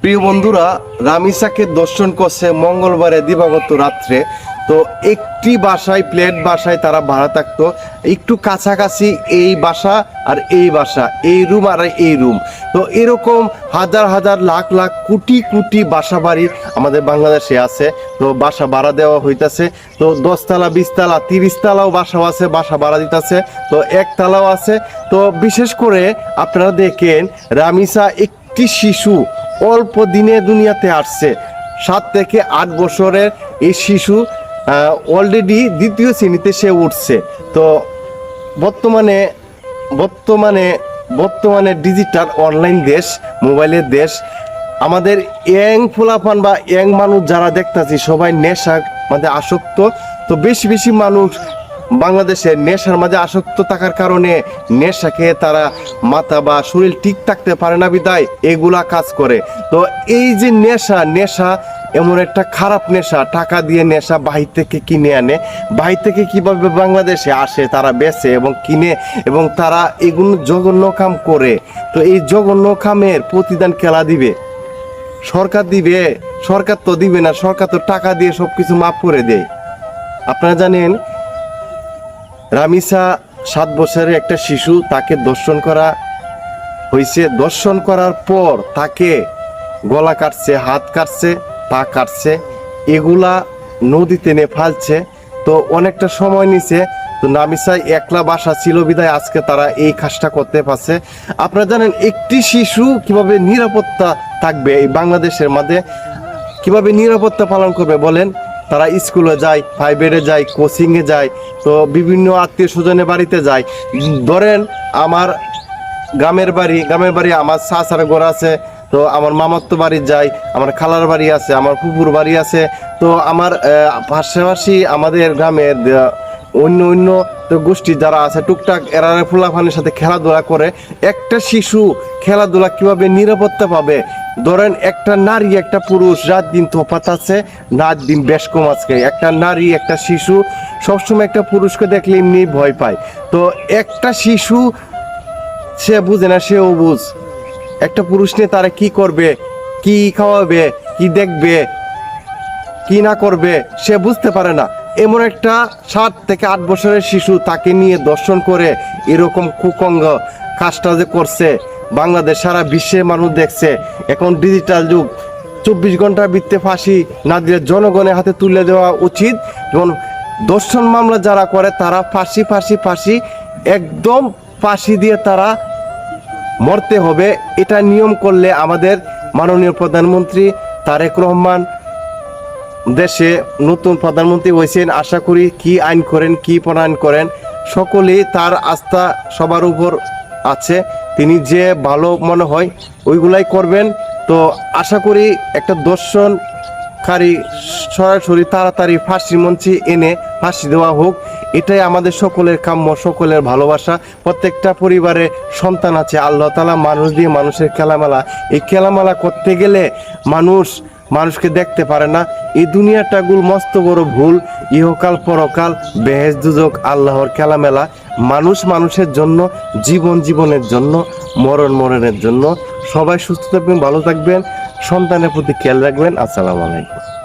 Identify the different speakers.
Speaker 1: প্রিয় বন্ধুরা, রামিসাকে দর্শন করছে মঙ্গলবারে দিবাগত রাত্রে। তো একটি বাসায় প্লেট বাসায় তারা ভাড়া থাকতো, একটু কাছাকাছি এই বাসা আর এই বাসা, এই রুম আর এই রুম। তো এরকম হাজার হাজার লাখ লাখ কোটি কোটি বাসা বাড়ি আমাদের বাংলাদেশে আছে। তো বাসা ভাড়া দেওয়া হইতাছে। তো 10 তলা 20 তলা 30 তলাও বাসাও আছে, বাসা ভাড়া দিতেছে। তো 1 তলাও আছে। তো বিশেষ করে আপনারা দেখেন, রামিসা একটি শিশু অল্প দিনে দুনিয়াতে আসছে। 7 থেকে 8 বছরের এই শিশু অলরেডি 2য় শ্রেণীতে সে উঠছে। তো বর্তমানে বর্তমানে বর্তমানে ডিজিটাল অনলাইন দেশ, মোবাইলের দেশ। আমাদের ইয়াং ফুলাফান বা ইয়াং মানুষ যারা দেখতেছি সবাই নেশার মাঝে আসক্ত। তো বেশি বেশি মানুষ বাংলাদেশে নেশার মাঝে আসক্ত থাকার কারণে নেশা খেয়ে তারা মাথা বা শরীর ঠিক থাকতে পারে না, বিদায় এগুলা কাজ করে। তো এই যে নেশা এমন একটা খারাপ নেশা, টাকা দিয়ে নেশা বাহির থেকে কিনে আনে। বাহির থেকে কিভাবে বাংলাদেশে আসে, তারা বেচে এবং কিনে, এবং তারা এগুলো জঘন্য কাম করে। তো এই জঘন্য কামের প্রতিদান খেলা দিবে সরকার, দিবে সরকার? তো দিবে না, সরকার তো টাকা দিয়ে সবকিছু মাফ করে দেয়। আপনারা জানেন, রামিসা 7 বছরের একটা শিশু, তাকে দর্শন করা হয়েছে। দর্শন করার পর তাকে গলা কাটছে, হাত কাটছে, পা কাটছে, এগুলা নদীতে নিয়ে ফালছে। তো অনেকটা সময় নিছে। তো রামিসায় একলা বাসা ছিল বিদায় আজকে তারা এই কাজটা করতে পারছে। আপনারা জানেন, একটি শিশু কিভাবে নিরাপত্তা থাকবে এই বাংলাদেশের মধ্যে, কিভাবে নিরাপত্তা পালন করবে বলেন? তারা স্কুলে যায়, প্রাইভেটে যায়, কোচিংয়ে যায়, তো বিভিন্ন আত্মীয় স্বজনের বাড়িতে যায়। ধরেন আমার গ্রামের বাড়ি আমার চাচার ঘর আছে, তো আমার মামাতো বাড়ি যাই, আমার খালার বাড়ি আছে, আমার ফুপুর বাড়ি আছে। তো আমার পাশাপাশি আমাদের গ্রামের অন্য অন্য তো গোষ্ঠী যারা আছে টুকটাক, এরা ফুলাফানের সাথে খেলাধুলা করে। একটা শিশু খেলাধুলা কিভাবে নিরাপত্তা পাবে? ধরেন একটা নারী একটা পুরুষ, রাত দিন তফাৎ আছে, রাত দিন বেশ কম আজকে। একটা নারী একটা শিশু সবসময় একটা পুরুষকে দেখলে এমনি ভয় পায়। তো একটা শিশু সে বুঝে না, সেও বুঝ। একটা পুরুষ নিয়ে তারা কি করবে, কি খাওয়াবে, কি দেখবে, কি না করবে, সে বুঝতে পারে না। এমন একটা 7 থেকে 8 বছরের শিশু, তাকে নিয়ে দর্শন করে এরকম কুকঙ্গ কাজটা যে করছে, বাংলাদেশ সারা বিশ্বে মানুষ দেখছে। এখন ডিজিটাল যুগ, 24 ঘন্টার ভিত্তিতে ফাঁসি না দিলে জনগণের হাতে তুলে দেওয়া উচিত। যেমন দর্শন মামলা যারা করে তারা ফাঁসি ফাঁসি ফাঁসি, একদম ফাঁসি দিয়ে তারা মরতে হবে। এটা নিয়ম করলে আমাদের মাননীয় প্রধানমন্ত্রী তারেক রহমান দেশে নতুন প্রধানমন্ত্রী হয়েছেন। আশা করি কি আইন করেন, কি প্রণয়ন করেন, সকলেই তার আস্থা সবার উপর আছে। তিনি যে ভালো মনে হয় ওইগুলাই করবেন। তো আশা করি একটা দর্শনকারী সরাসরি তাড়াতাড়ি ফাঁসির মঞ্চে এনে ফাঁসি দেওয়া হোক। এটাই আমাদের সকলের কাম্য, সকলের ভালোবাসা। প্রত্যেকটা পরিবারে সন্তান আছে। আল্লাহ তাআলা মানুষ দিয়ে মানুষের খেলামেলা, এই খেলামেলা করতে গেলে মানুষকে দেখতে পারে না। এই দুনিয়াটা গুল মস্ত বড় ভুল। ইহকাল পরকাল, বেহেশ দুজক, আল্লাহর খেলামেলা। মানুষ মানুষের জন্য, জীবনের জন্য, মরণের জন্য। সবাই সুস্থ থাকবেন, ভালো থাকবেন, সন্তানের প্রতি খেয়াল রাখবেন। আসসালামু আলাইকুম।